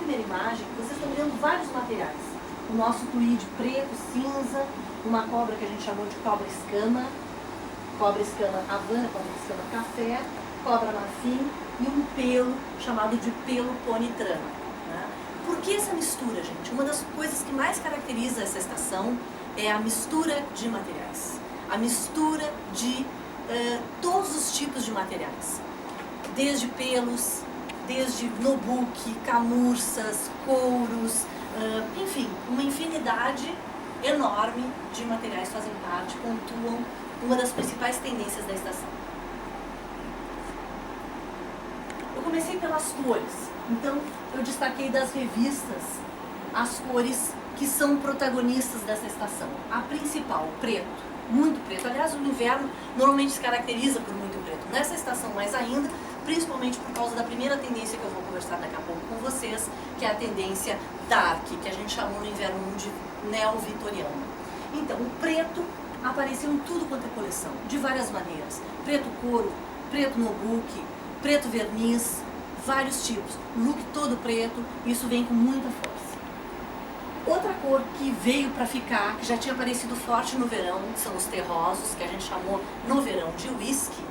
primeira imagem, vocês estão vendo vários materiais. O nosso tweed preto, cinza, uma cobra que a gente chamou de cobra escama havana, cobra escama café, cobra marfim e um pelo chamado de pelo ponitrana. Né? Por que essa mistura, gente? Uma das coisas que mais caracteriza essa estação é a mistura de materiais. A mistura de todos os tipos de materiais. Desde pelos, desde nobuque, camurças, couros, enfim, uma infinidade enorme de materiais fazem parte, pontuam uma das principais tendências da estação. Eu comecei pelas cores, então eu destaquei das revistas as cores que são protagonistas dessa estação. A principal, preto, muito preto. Aliás, o inverno normalmente se caracteriza por muito preto. Nessa estação mais ainda, principalmente por causa da primeira tendência que eu vou conversar daqui a pouco com vocês, que é a tendência dark, que a gente chamou no inverno de neo-vitoriano. Então, o preto apareceu em tudo quanto é coleção, de várias maneiras. Preto couro, preto nobuque, preto verniz, vários tipos. Look todo preto, isso vem com muita força. Outra cor que veio para ficar, que já tinha aparecido forte no verão, são os terrosos, que a gente chamou no verão de whisky.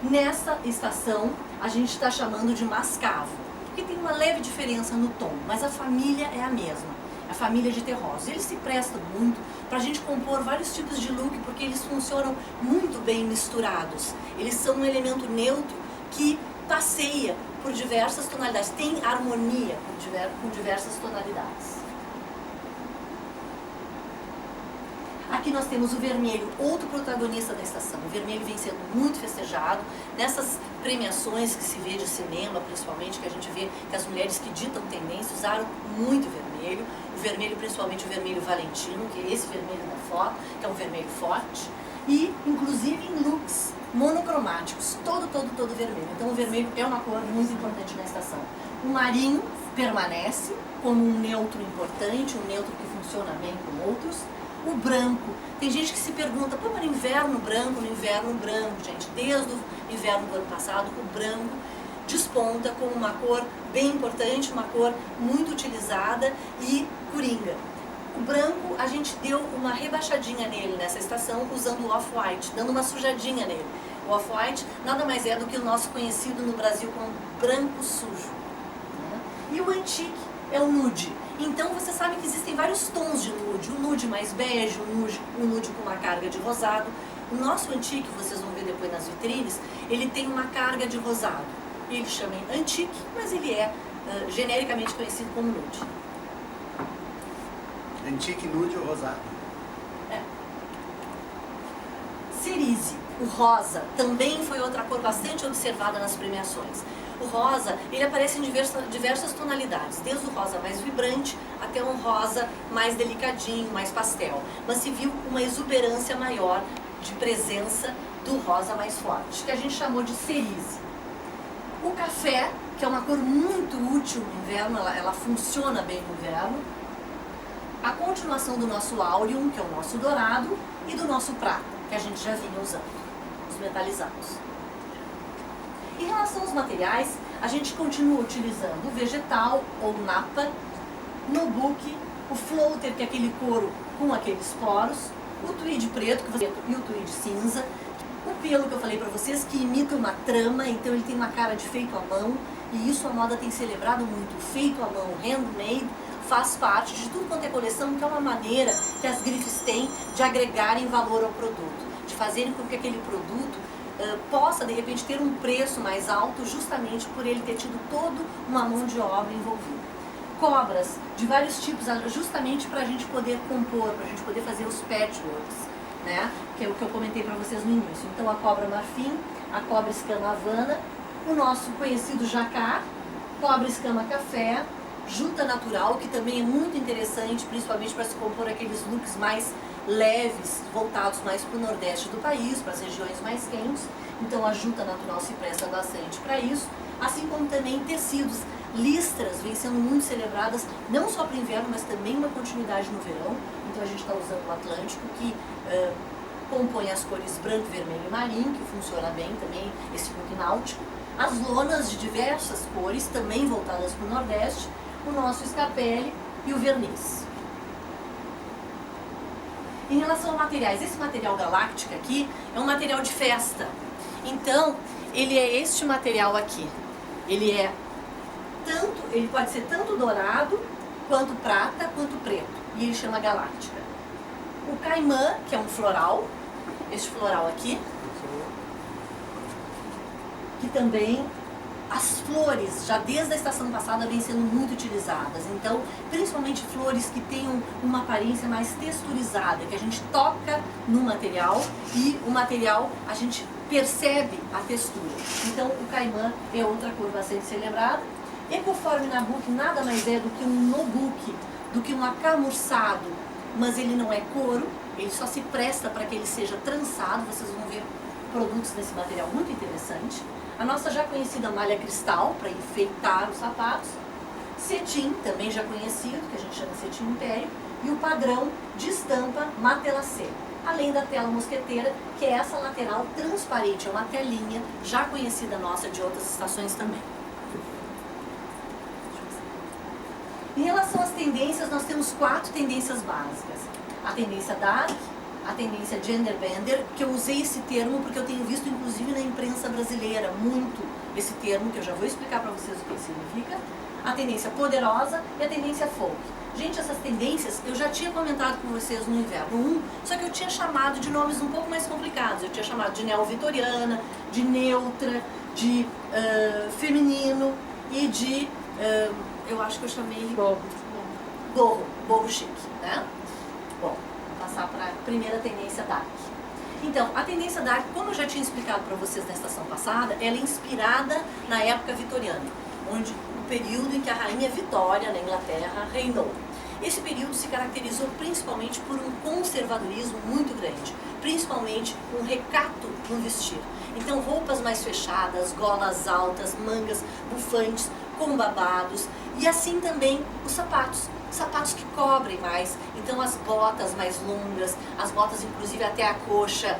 Nessa estação, a gente está chamando de mascavo, porque tem uma leve diferença no tom, mas a família é a mesma, a família de terrosos. Eles se prestam muito para a gente compor vários tipos de look, porque eles funcionam muito bem misturados. Eles são um elemento neutro que passeia por diversas tonalidades, tem harmonia com diversas tonalidades. Aqui nós temos o vermelho, outro protagonista da estação. O vermelho vem sendo muito festejado nessas premiações que se vê de cinema, principalmente, que a gente vê que as mulheres que ditam tendência usaram muito vermelho. O vermelho, principalmente o vermelho valentino, que é esse vermelho da foto, que é um vermelho forte. E, inclusive, em looks monocromáticos, todo vermelho. Então, o vermelho é uma cor muito importante na estação. O marinho permanece como um neutro importante, um neutro que funciona bem com outros. O branco, tem gente que se pergunta, pô, mas no inverno branco, gente, desde o inverno do ano passado, o branco desponta como uma cor bem importante, uma cor muito utilizada e coringa. O branco, a gente deu uma rebaixadinha nele nessa estação, usando o off-white, dando uma sujadinha nele. O off-white nada mais é do que o nosso conhecido no Brasil como branco sujo. Né? E o antique é o nude. Então você sabe que existem vários tons de nude, o nude mais bege, o nude com uma carga de rosado. O nosso antique, vocês vão ver depois nas vitrines, ele tem uma carga de rosado. Ele chama antique, mas ele é genericamente conhecido como nude. Antique, nude ou rosado? É. Cerise, o rosa, também foi outra cor bastante observada nas premiações. O rosa, ele aparece em diversas tonalidades, desde o rosa mais vibrante até um rosa mais delicadinho, mais pastel. Mas se viu uma exuberância maior de presença do rosa mais forte, que a gente chamou de cerise. O café, que é uma cor muito útil no inverno, ela funciona bem no inverno. A continuação do nosso aureum, que é o nosso dourado, e do nosso prata, que a gente já vinha usando, os metalizados. Em relação aos materiais, a gente continua utilizando o vegetal ou napa, nobuque, o floater, que é aquele couro com aqueles poros, o tweed preto e o tweed cinza, o pelo que eu falei para vocês, que imita uma trama, então ele tem uma cara de feito à mão, e isso a moda tem celebrado muito. Feito à mão, handmade, faz parte de tudo quanto é coleção, que é uma maneira que as grifes têm de agregarem valor ao produto, de fazerem com que aquele produto possa, de repente, ter um preço mais alto, justamente por ele ter tido toda uma mão de obra envolvida. Cobras de vários tipos, justamente para a gente poder compor, para a gente poder fazer os patchworks, né? Que é o que eu comentei para vocês no início. Então, a cobra marfim, a cobra escama havana, o nosso conhecido jacar, cobra escama café, juta natural, que também é muito interessante, principalmente para se compor aqueles looks mais leves, voltados mais para o nordeste do país, para as regiões mais quentes. Então a juta natural se presta bastante para isso, assim como também tecidos. Listras vêm sendo muito celebradas, não só para o inverno, mas também uma continuidade no verão. Então a gente está usando o Atlântico, que compõe as cores branco, vermelho e marinho, que funciona bem também, esse look náutico. As lonas de diversas cores, também voltadas para o nordeste. o nosso escarpele e o verniz. Em relação a materiais, esse material galáctica aqui é um material de festa. Então, ele é este material aqui. Ele pode ser tanto dourado, quanto prata, quanto preto. E ele chama galáctica. O caimã, que é um floral, este floral aqui, que também as flores, já desde a estação passada, vêm sendo muito utilizadas. Então, principalmente flores que tenham uma aparência mais texturizada, que a gente toca no material e o material a gente percebe a textura. Então, o caimã é outra cor bastante ser lembrada. Ecoforme Nabuque nada mais é do que um nobuque, do que um acamurçado, mas ele não é couro, ele só se presta para que ele seja trançado. Vocês vão ver produtos desse material muito interessante. A nossa já conhecida malha cristal, para enfeitar os sapatos. Cetim, também já conhecido, que a gente chama cetim império. E o padrão de estampa matelacê. Além da tela mosqueteira, que é essa lateral transparente, é uma telinha já conhecida nossa de outras estações também. Em relação às tendências, nós temos 4 tendências básicas. A tendência dark, a tendência genderbender, que eu usei esse termo porque eu tenho visto inclusive na imprensa brasileira muito esse termo, que eu já vou explicar para vocês o que significa. A tendência poderosa e a tendência folk. Gente, essas tendências eu já tinha comentado com vocês no Inverno 1, só que eu tinha chamado de nomes um pouco mais complicados. Eu tinha chamado de neo-vitoriana, de neutra, de feminino e de, eu acho que eu chamei boho chique, né? Bom, vou passar para a primeira tendência dark. Então, a tendência dark, como eu já tinha explicado para vocês na estação passada, ela é inspirada na época vitoriana, onde o período em que a rainha Vitória, na Inglaterra, reinou. Esse período se caracterizou principalmente por um conservadorismo muito grande, principalmente um recato no vestir. Então, roupas mais fechadas, golas altas, mangas bufantes, com babados, e assim também os sapatos. Sapatos que cobrem mais, então as botas mais longas, as botas inclusive até a coxa,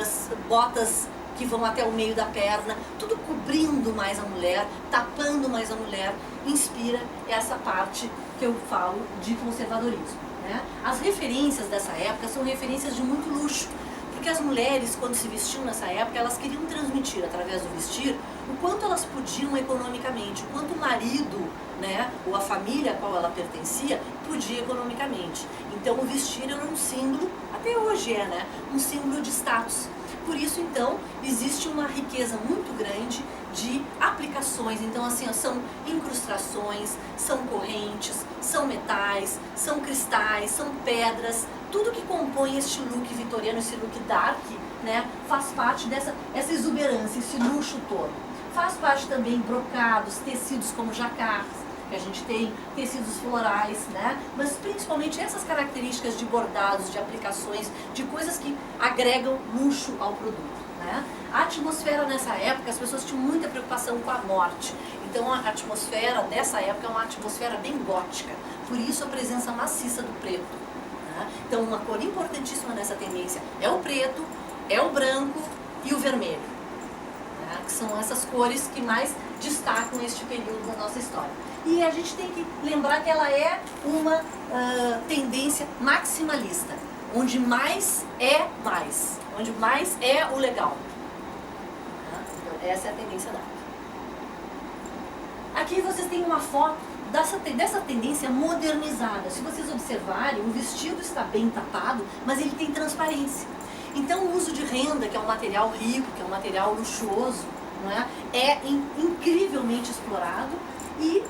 as botas que vão até o meio da perna, tudo cobrindo mais a mulher, tapando mais a mulher, inspira essa parte que eu falo de conservadorismo, né? As referências dessa época são referências de muito luxo, porque as mulheres, quando se vestiam nessa época, elas queriam transmitir através do vestir o quanto elas podiam economicamente, o quanto o marido, né, ou a família a qual ela pertencia, podia economicamente. Então o vestir era um símbolo, até hoje é, né, um símbolo de status. Por isso, então, existe uma riqueza muito grande de aplicações. Então, assim, são incrustações, são correntes, são metais, são cristais, são pedras. Tudo que compõe este look vitoriano, esse look dark, né, faz parte dessa exuberância, esse luxo todo. Faz parte também brocados, tecidos como jacquard, que a gente tem, tecidos florais, né? Mas principalmente essas características de bordados, de aplicações, de coisas que agregam luxo ao produto, né? A atmosfera nessa época, as pessoas tinham muita preocupação com a morte. Então a atmosfera dessa época é uma atmosfera bem gótica, por isso a presença maciça do preto, né? Então uma cor importantíssima nessa tendência é o preto, é o branco e o vermelho, né? Que são essas cores que mais destacam este período da nossa história. E a gente tem que lembrar que ela é uma tendência maximalista, onde mais é mais, onde mais é o legal. Então, essa é a tendência dark. Aqui vocês têm uma foto dessa tendência modernizada. Se vocês observarem, o vestido está bem tapado, mas ele tem transparência. Então o uso de renda, que é um material rico, que é um material luxuoso, não é? É incrivelmente explorado e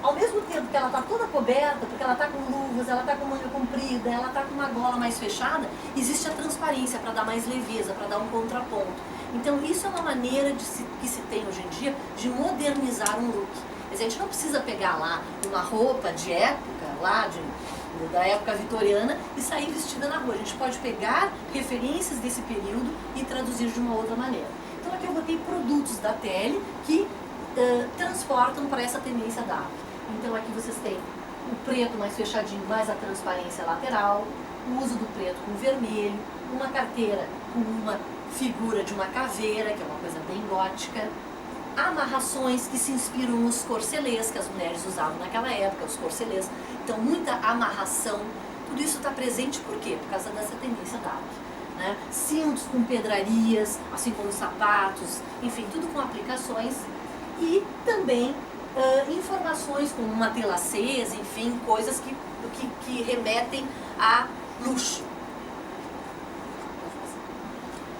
ao mesmo tempo que ela está toda coberta, porque ela está com luvas, ela está com manga comprida, ela está com uma gola mais fechada, existe a transparência para dar mais leveza, para dar um contraponto. Então isso é uma maneira que se tem hoje em dia de modernizar um look. A gente não precisa pegar lá uma roupa de época, da época vitoriana, e sair vestida na rua. A gente pode pegar referências desse período e traduzir de uma outra maneira. Então aqui eu botei produtos da Tele que transportam para essa tendência dark. Então aqui vocês têm o preto mais fechadinho, mais a transparência lateral, o uso do preto com vermelho, uma carteira com uma figura de uma caveira, que é uma coisa bem gótica, amarrações que se inspiram nos corcelês que as mulheres usavam naquela época, os corcelês. Então, muita amarração. Tudo isso está presente por quê? Por causa dessa tendência dark. Né? Cintos com pedrarias, assim como sapatos, enfim, tudo com aplicações. E também informações como uma tela acesa, enfim, coisas que remetem a luxo.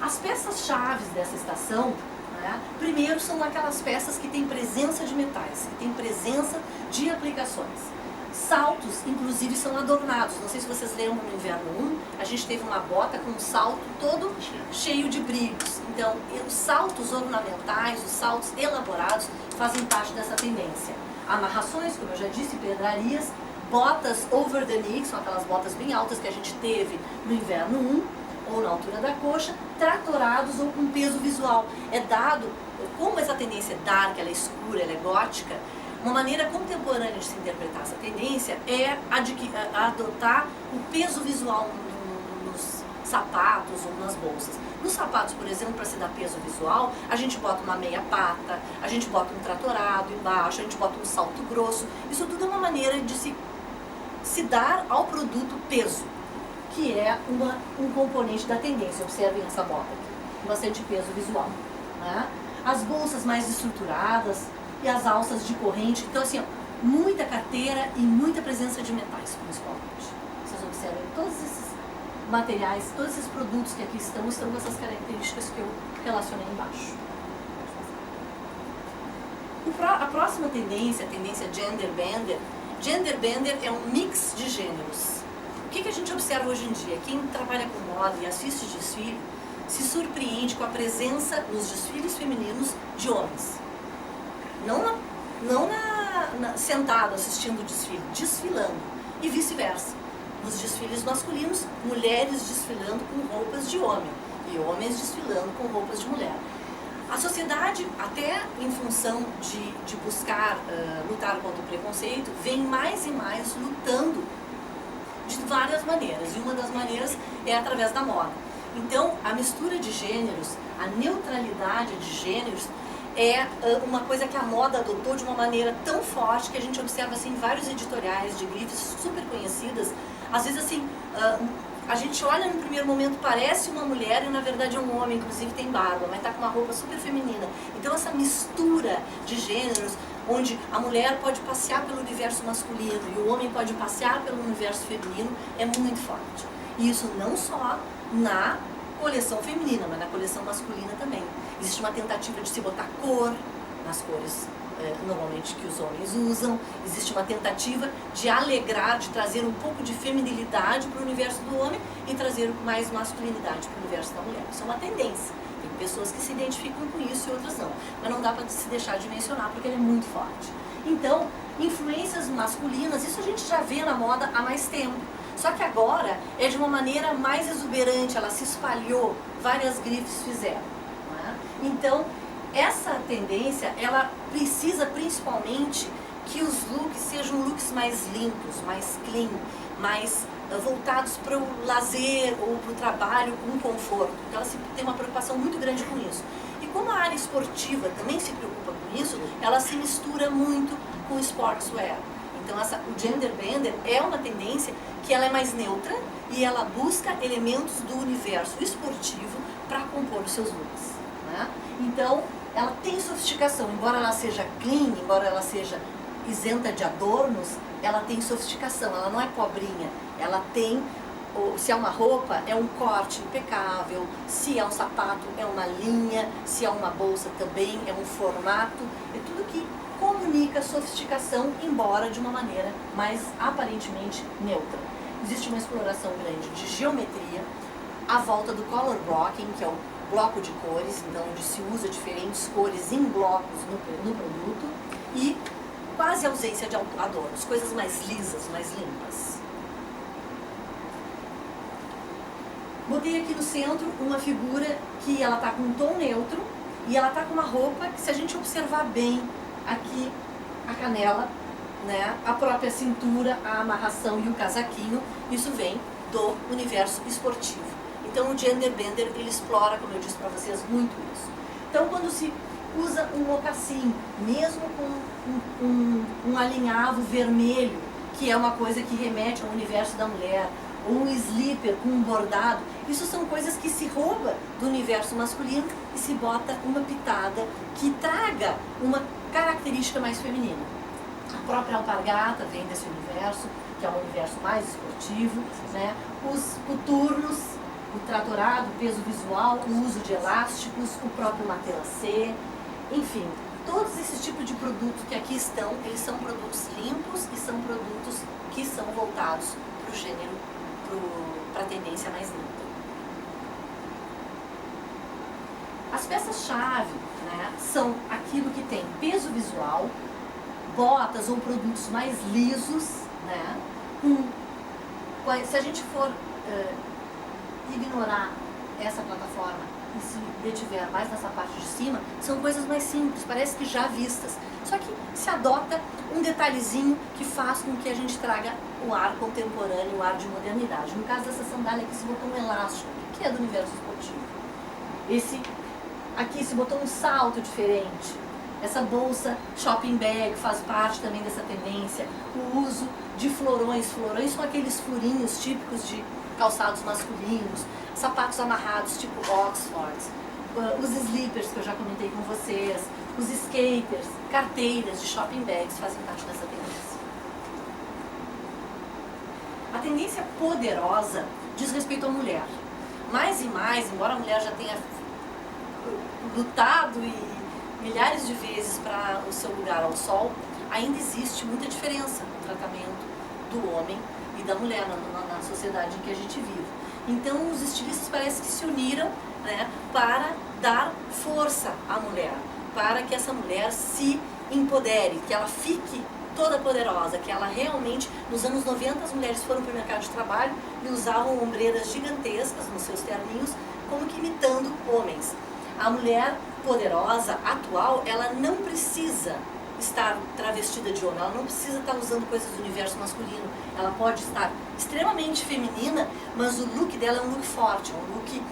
As peças-chave dessa estação, né, primeiro são aquelas peças que têm presença de metais, que têm presença de aplicações. Saltos, inclusive, são adornados. Não sei se vocês lembram no inverno 1, a gente teve uma bota com um salto todo cheio de brilhos. Então, os saltos ornamentais, os saltos elaborados, fazem parte dessa tendência. Amarrações, como eu já disse, pedrarias, botas over the knee, que são aquelas botas bem altas que a gente teve no inverno 1, ou na altura da coxa, tratorados ou com peso visual. É dado, como essa tendência é dark, ela é escura, ela é gótica, uma maneira contemporânea de se interpretar essa tendência é adotar o peso visual nos sapatos ou nas bolsas. Nos sapatos, por exemplo, para se dar peso visual, a gente bota uma meia pata, a gente bota um tratorado embaixo, a gente bota um salto grosso. Isso tudo é uma maneira de se dar ao produto peso, que é um componente da tendência. Observem essa bota aqui, bastante peso visual. Né? As bolsas mais estruturadas e as alças de corrente. Então, assim, ó, muita carteira e muita presença de metais, principalmente. Vocês observam todos esses materiais, todos esses produtos que aqui estão com essas características que eu relacionei embaixo. A próxima tendência, a tendência gender bender. Gender bender é um mix de gêneros. O que a gente observa hoje em dia? Quem trabalha com moda e assiste desfile se surpreende com a presença nos desfiles femininos de homens. Não sentado assistindo o desfile, desfilando. E vice-versa. Nos desfiles masculinos, mulheres desfilando com roupas de homem e homens desfilando com roupas de mulher. A sociedade, até em função de buscar lutar contra o preconceito, vem mais e mais lutando de várias maneiras. E uma das maneiras é através da moda. Então, a mistura de gêneros, a neutralidade de gêneros, é uma coisa que a moda adotou de uma maneira tão forte que a gente observa assim, vários editoriais de grifes super conhecidas. Às vezes assim, a gente olha no primeiro momento, parece uma mulher e na verdade é um homem, inclusive tem barba, mas está com uma roupa super feminina. Então essa mistura de gêneros, onde a mulher pode passear pelo universo masculino e o homem pode passear pelo universo feminino, é muito forte. E isso não só na coleção feminina, mas na coleção masculina também. Existe uma tentativa de se botar cor nas cores normalmente que os homens usam. Existe uma tentativa de alegrar, de trazer um pouco de feminilidade para o universo do homem e trazer mais masculinidade para o universo da mulher. Isso é uma tendência. Tem pessoas que se identificam com isso e outras não. Mas não dá para se deixar de mencionar porque ele é muito forte. Então, influências masculinas, isso a gente já vê na moda há mais tempo. Só que agora é de uma maneira mais exuberante, ela se espalhou, várias grifes fizeram. Né? Então, essa tendência, ela precisa principalmente que os looks sejam looks mais limpos, mais clean, mais voltados para o lazer ou para o trabalho com conforto. Então, ela tem uma preocupação muito grande com isso. E como a área esportiva também se preocupa com isso, ela se mistura muito com o sportswear. Então, o gender bender é uma tendência que ela é mais neutra e ela busca elementos do universo esportivo para compor os seus looks. Né? Então, ela tem sofisticação, embora ela seja clean, embora ela seja isenta de adornos, ela tem sofisticação, ela não é pobrinha, ela tem, se é uma roupa, é um corte impecável, se é um sapato, é uma linha, se é uma bolsa também, é um formato, é tudo que comunica sofisticação, embora de uma maneira mais aparentemente neutra. Existe uma exploração grande de geometria, à volta do color blocking, que é o bloco de cores, então onde se usa diferentes cores em blocos no produto, e quase ausência de adornos, coisas mais lisas, mais limpas. Botei aqui no centro uma figura que ela está com um tom neutro e ela está com uma roupa que, se a gente observar bem aqui a canela, né, a própria cintura, a amarração e o casaquinho, isso vem do universo esportivo. Então o gender bender, ele explora, como eu disse para vocês, muito isso. Então quando se usa um mocassim, mesmo com um alinhavo vermelho, que é uma coisa que remete ao universo da mulher, ou um slipper com um bordado, isso são coisas que se rouba do universo masculino e se bota uma pitada que traga uma característica mais feminina. A própria alpargata vem desse universo, que é um universo mais esportivo, né? Os coturnos, o tratorado, o peso visual, o uso de elásticos, o próprio matelassé, enfim, todos esses tipos de produtos que aqui estão, eles são produtos limpos e são produtos que são voltados para o gênero, para a tendência mais limpa. As peças-chave, né, são aquilo que tem peso visual, botas ou produtos mais lisos, né, se a gente for ignorar essa plataforma e se detiver mais nessa parte de cima, são coisas mais simples, parece que já vistas. Só que se adota um detalhezinho que faz com que a gente traga o ar contemporâneo, o ar de modernidade. No caso dessa sandália aqui se botou um elástico, que é do universo esportivo. Aqui se botou um salto diferente. Essa bolsa shopping bag faz parte também dessa tendência. O uso de florões. Florões são aqueles furinhos típicos de calçados masculinos, sapatos amarrados tipo Oxford, os slippers que eu já comentei com vocês, os skaters, carteiras de shopping bags fazem parte dessa tendência. A tendência poderosa diz respeito à mulher. Mais e mais, embora a mulher já tenha lutado milhares de vezes para o seu lugar ao sol, ainda existe muita diferença no tratamento do homem e da mulher na sociedade em que a gente vive. Então os estilistas parece que se uniram, né, para dar força à mulher, para que essa mulher se empodere, que ela fique toda poderosa, que ela realmente, nos anos 90 as mulheres foram para o mercado de trabalho e usavam ombreiras gigantescas nos seus terninhos, como que imitando homens. A mulher poderosa, atual, ela não precisa estar travestida de homem, ela não precisa estar usando coisas do universo masculino, ela pode estar extremamente feminina, mas o look dela é um look forte, é um look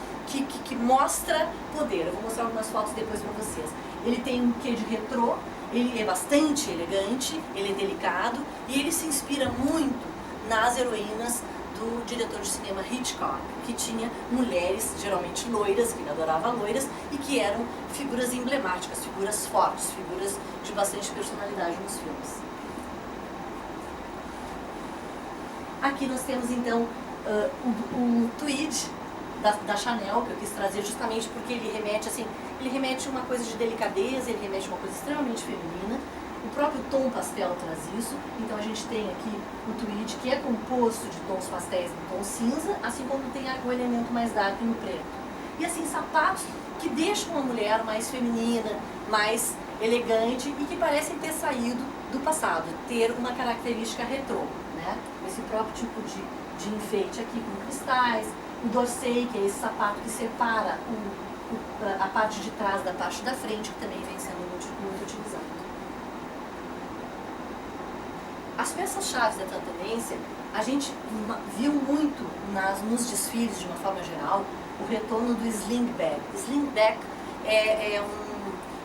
que mostra poder. Eu vou mostrar algumas fotos depois para vocês. Ele tem um quê de retrô, ele é bastante elegante, ele é delicado e ele se inspira muito nas heroínas do diretor de cinema Hitchcock, que tinha mulheres, geralmente loiras, que ele adorava loiras, e que eram figuras emblemáticas, figuras fortes, figuras de bastante personalidade nos filmes. Aqui nós temos então o tweed da Chanel, que eu quis trazer justamente porque ele remete uma coisa de delicadeza, ele remete uma coisa extremamente feminina. O próprio tom pastel traz isso, então a gente tem aqui o tweed que é composto de tons pastéis no tom cinza, assim como tem o elemento mais dark no preto. E assim, sapatos que deixam a mulher mais feminina, mais elegante e que parecem ter saído do passado, ter uma característica retrô, né? Esse próprio tipo de enfeite aqui com cristais, o dorsey, que é esse sapato que separa a parte de trás da parte da frente, que também vem sendo muito utilizado. As peças-chave da tendência, a gente viu muito nos desfiles, de uma forma geral, o retorno do slingback. Slingback é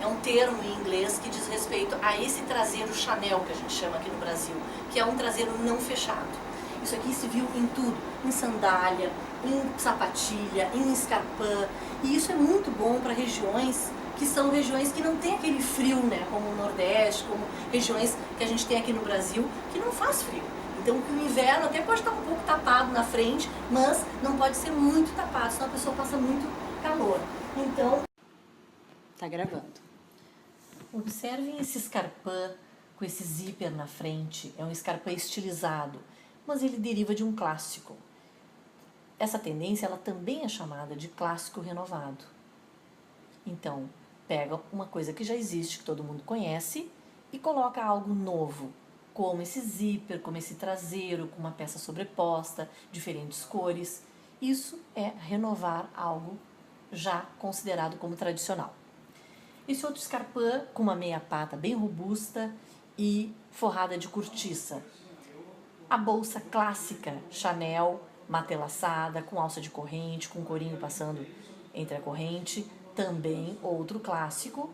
um termo em inglês que diz respeito a esse traseiro Chanel, que a gente chama aqui no Brasil, que é um traseiro não fechado. Isso aqui se viu em tudo, em sandália, em sapatilha, em escarpã, e isso é muito bom para regiões que são regiões que não tem aquele frio, né, como o Nordeste, como regiões que a gente tem aqui no Brasil, que não faz frio. Então que o inverno até pode estar um pouco tapado na frente, mas não pode ser muito tapado, senão a pessoa passa muito calor. Então, tá gravando. Observem esse escarpã com esse zíper na frente, é um escarpã estilizado, mas ele deriva de um clássico. Essa tendência ela também é chamada de clássico renovado. Então, pega uma coisa que já existe, que todo mundo conhece, e coloca algo novo, como esse zíper, como esse traseiro, com uma peça sobreposta, diferentes cores. Isso é renovar algo já considerado como tradicional. Esse outro escarpã com uma meia pata bem robusta e forrada de cortiça. A bolsa clássica Chanel, matelassada, com alça de corrente, com corinho passando entre a corrente, também outro clássico,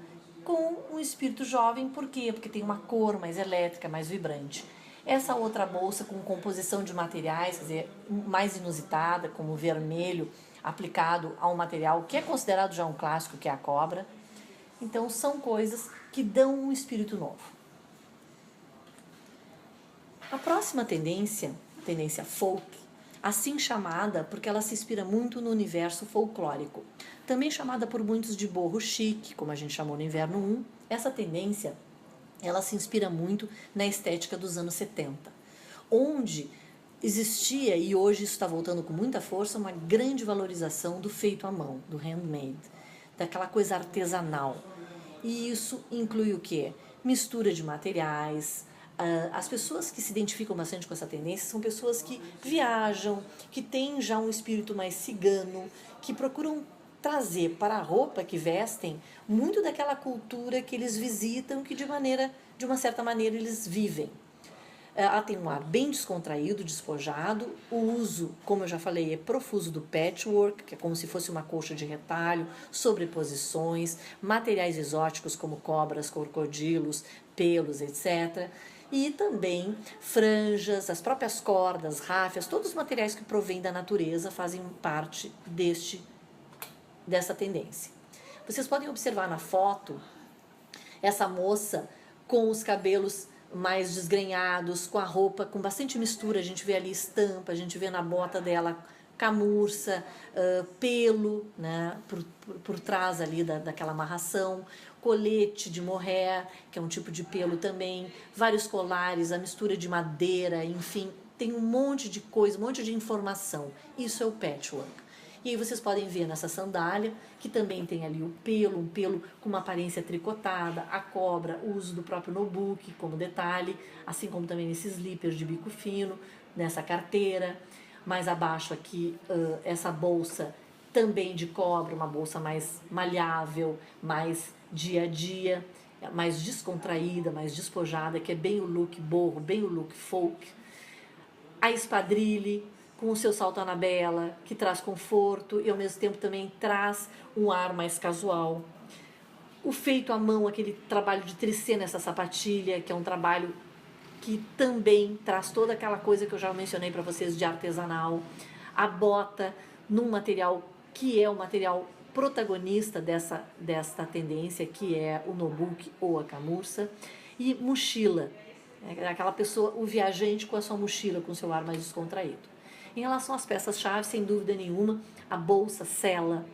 com um espírito jovem. Por quê? Porque tem uma cor mais elétrica, mais vibrante. Essa outra bolsa com composição de materiais, quer dizer, mais inusitada, como o vermelho aplicado a um material que é considerado já um clássico, que é a cobra. Então são coisas que dão um espírito novo. A próxima tendência, tendência folk, assim chamada porque ela se inspira muito no universo folclórico, também chamada por muitos de boho chique, como a gente chamou no Inverno 1, essa tendência ela se inspira muito na estética dos anos 70, onde existia, e hoje isso está voltando com muita força, uma grande valorização do feito à mão, do handmade, daquela coisa artesanal. E isso inclui o quê? Mistura de materiais. As pessoas que se identificam bastante com essa tendência são pessoas que viajam, que têm já um espírito mais cigano, que procuram trazer para a roupa que vestem muito daquela cultura que eles visitam, que de uma certa maneira eles vivem. Ela tem um ar bem descontraído, despojado. O uso, como eu já falei, é profuso do patchwork, que é como se fosse uma colcha de retalho, sobreposições, materiais exóticos como cobras, crocodilos, pelos, etc. E também franjas, as próprias cordas, ráfias, todos os materiais que provêm da natureza fazem parte dessa tendência. Vocês podem observar na foto essa moça com os cabelos mais desgrenhados, com a roupa com bastante mistura, a gente vê ali estampa, a gente vê na bota dela camurça, pelo, né, por trás ali daquela amarração, colete de mohair, que é um tipo de pelo também, vários colares, a mistura de madeira, enfim, tem um monte de coisa, um monte de informação. Isso é o patchwork. E aí vocês podem ver nessa sandália, que também tem ali o pelo, um pelo com uma aparência tricotada, a cobra, o uso do próprio nobuki como detalhe, assim como também nesses slippers de bico fino, nessa carteira. Mais abaixo aqui, essa bolsa também de cobra, uma bolsa mais malhável, mais dia a dia, mais descontraída, mais despojada, que é bem o look boho, bem o look folk. A espadrille, com o seu salto Anabela, que traz conforto e ao mesmo tempo também traz um ar mais casual. O feito à mão, aquele trabalho de tricê nessa sapatilha, que é um trabalho que também traz toda aquela coisa que eu já mencionei para vocês de artesanal. A bota num material que é o material protagonista desta tendência, que é o nobuki ou a camurça. E mochila, aquela pessoa, o viajante com a sua mochila, com o seu ar mais descontraído. Em relação às peças-chave, sem dúvida nenhuma, a bolsa sela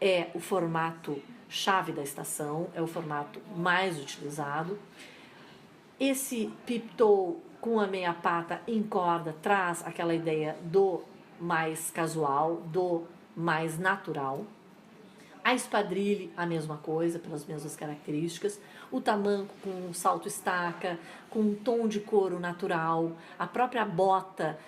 é o formato chave da estação, é o formato mais utilizado. Esse piptoe com a meia pata em corda traz aquela ideia do mais casual, do mais natural. A espadrille, a mesma coisa, pelas mesmas características. O tamanco com um salto estaca, com um tom de couro natural. A própria bota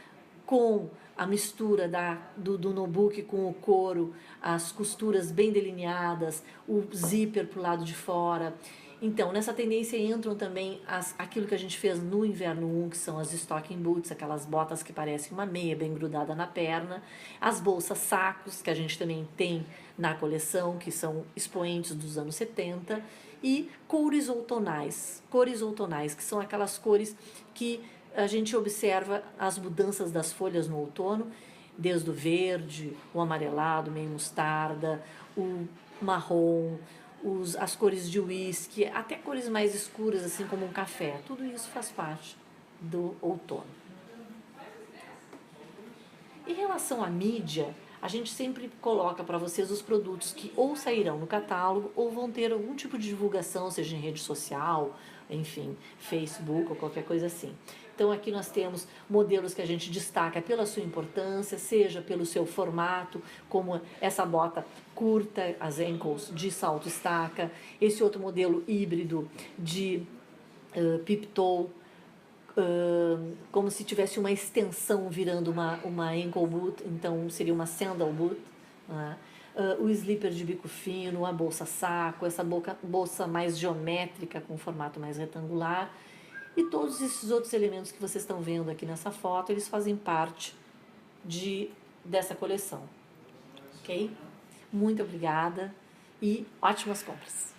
com a mistura do nobuki com o couro, as costuras bem delineadas, o zíper para o lado de fora. Então, nessa tendência entram também aquilo que a gente fez no Inverno 1, que são as stocking boots, aquelas botas que parecem uma meia bem grudada na perna, as bolsas sacos, que a gente também tem na coleção, que são expoentes dos anos 70, e cores outonais, que são aquelas cores que a gente observa as mudanças das folhas no outono, desde o verde, o amarelado, meio mostarda, o marrom, as cores de uísque, até cores mais escuras, assim como um café. Tudo isso faz parte do outono. Em relação à mídia, a gente sempre coloca para vocês os produtos que ou sairão no catálogo ou vão ter algum tipo de divulgação, seja em rede social, enfim, Facebook ou qualquer coisa assim. Então aqui nós temos modelos que a gente destaca pela sua importância, seja pelo seu formato, como essa bota curta, as ankles de salto estaca, esse outro modelo híbrido de piptoe, como se tivesse uma extensão virando uma ankle boot, então seria uma sandal boot, né? O slipper de bico fino, a bolsa saco, essa bolsa mais geométrica com formato mais retangular e todos esses outros elementos que vocês estão vendo aqui nessa foto, eles fazem parte dessa coleção, ok? Muito obrigada e ótimas compras!